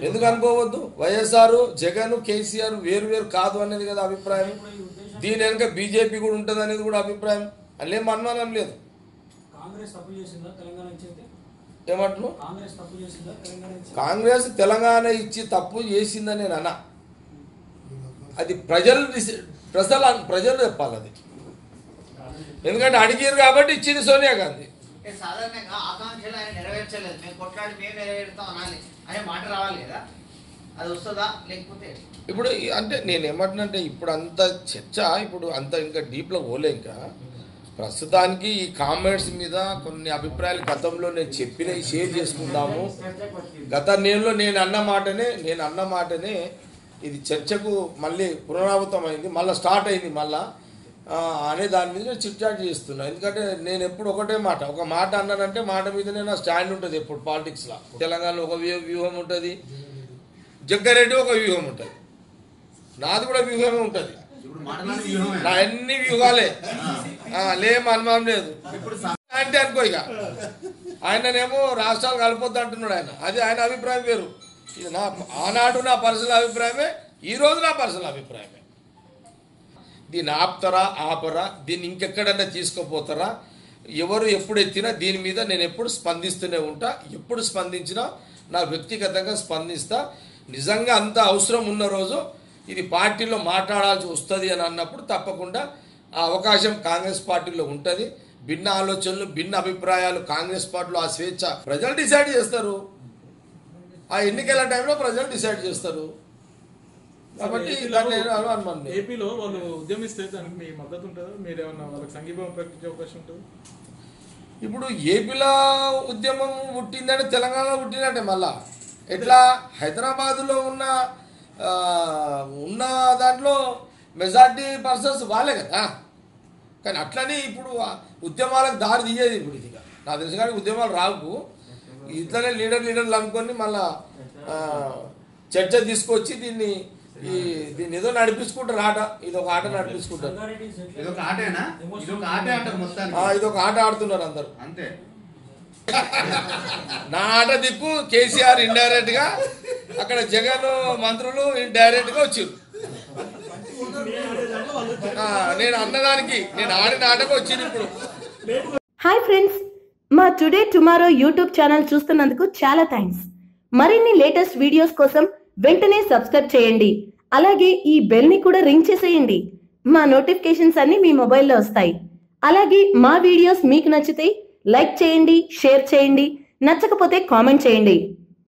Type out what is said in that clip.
ఎందుకు అనుకోవద్దు? వైఎస్ఆర్, జగన్, కేసీఆర్ వేరు వేరు కాదు అనేది కదా అభిప్రాయం. దీని వెనుక బీజేపీ కూడా ఉంటుంది అనేది కూడా అభిప్రాయం. అందులో అనుమానం లేదు. ఏమంటున్నావు? కాంగ్రెస్ తెలంగాణ ఇచ్చి తప్పు చేసిందని నేను అన్నా. అది ప్రజలు చెప్పాలి అది. ఎందుకంటే అడిగారు కాబట్టి ఇచ్చింది సోనియా గాంధీ. సాధారణంగా ఆకాంక్షలు ఆయన నెరవేర్చలేదు, మేము కొట్లాడి మేము నెరవేరుతాం అనాలి అనే మాట రావాలి కదా, అది వస్తుందా లేకపోతే? ఇప్పుడు అంటే నేను ఏమంటున్నానంటే ఇప్పుడు అంత చర్చ ఇప్పుడు అంత ఇంకా డీప్లో పోలే. ఇంకా ప్రస్తుతానికి ఈ కామెంట్స్ మీద కొన్ని అభిప్రాయాలు గతంలో నేను చెప్పినవి షేర్ చేసుకుందాము. గత నేను అన్న మాటనే ఇది చర్చకు మళ్ళీ పునరావృతమైంది, మళ్ళీ స్టార్ట్ అయింది మళ్ళా అనే దాని మీద నేను చిట్చాట్ చేస్తున్నా. ఎందుకంటే నేను ఎప్పుడు ఒక మాట అన్నానంటే మాట మీదనే నా స్టాండ్ ఉంటుంది. ఎప్పుడు పాలిటిక్స్లో తెలంగాణలో ఒక వ్యూహం ఉంటుంది, జగ్గారెడ్డి ఒక వ్యూహం ఉంటుంది, నాది కూడా వ్యూహమే ఉంటుంది. నా అన్ని వ్యూహాలే, అనుమానం లేదు. అంటే అనుకో ఇక ఆయననేమో రాష్ట్రాలు కలపొద్దు అంటున్నాడు ఆయన. అది ఆయన అభిప్రాయం వేరు. ఇది ఆనాడు నా పర్సనల్ అభిప్రాయమే, ఈరోజు నా పర్సనల్ అభిప్రాయమే. దీన్ని ఆపరా, దీన్ని ఇంకెక్కడన్నా తీసుకుపోతారా, ఎవరు ఎప్పుడు ఎత్తినా దీని మీద నేను ఎప్పుడు స్పందిస్తూనే ఉంటా. ఎప్పుడు స్పందించినా నా వ్యక్తిగతంగా స్పందిస్తా. నిజంగా అంత అవసరం ఉన్న రోజు ఇది పార్టీలో మాట్లాడాల్సి వస్తుంది అని అన్నప్పుడు తప్పకుండా ఆ అవకాశం కాంగ్రెస్ పార్టీలో ఉంటుంది. భిన్న ఆలోచనలు, భిన్న అభిప్రాయాలు కాంగ్రెస్ పార్టీలో ఆ స్వేచ్ఛ ప్రజలు డిసైడ్ చేస్తారు. ఆ ఎన్నికల టైంలో ప్రజలు డిసైడ్ చేస్తారు. కాబట్టి ఏపీలో వాళ్ళు ఉద్యమిస్తే దానికి మీ మద్దతు ఉంటుందా? మీరేమన్నా వాళ్ళకి సంఘీభావం ప్రకటించే అవకాశం ఉంటుంది? ఇప్పుడు ఏపీలో ఉద్యమం పుట్టిందంటే తెలంగాణలో పుట్టినట్టే. మళ్ళా ఎట్లా హైదరాబాదులో ఉన్న దాంట్లో మెజార్టీ పర్సన్స్ వాళ్ళే కదా. కానీ అట్లని ఇప్పుడు ఉద్యమాలకు దారి తీయేది ఇప్పుడు ఇది. నాకు తెలిసి కానీ ఉద్యమాలు రావు. ఇట్లనే లీడర్లు అనుకొని మళ్ళా చర్చ తీసుకొచ్చి దీన్ని ఏదో నడిపించుకుంటారు. ఇది ఒక ఆట నడిపించుకుంటారు. ఇది ఒక ఆట ఆడుతున్నారు అందరు. అంతే. నా ఆట దిక్కు కేసీఆర్ ఇండైరెక్ట్ గా, అక్కడ జగన్ మంత్రులు ఇండైరెక్ట్ గా వచ్చారు. నేను అన్నదానికి నేను ఆడిన ఆటకు వచ్చింది ఇప్పుడు. హాయ్ ఫ్రెండ్స్, మా టుడే టుమారో యూట్యూబ్ ఛానల్ చూస్తున్నందుకు చాలా థ్యాంక్స్. మరిన్ని లేటెస్ట్ వీడియోస్ కోసం వెంటనే సబ్స్క్రైబ్ చేయండి. అలాగే ఈ బెల్ ని కూడా రింగ్ చేసేయండి. మా నోటిఫికేషన్స్ అన్ని మీ మొబైల్లో వస్తాయి. అలాగే మా వీడియోస్ మీకు నచ్చితే లైక్ చేయండి, షేర్ చేయండి, నచ్చకపోతే కామెంట్ చేయండి.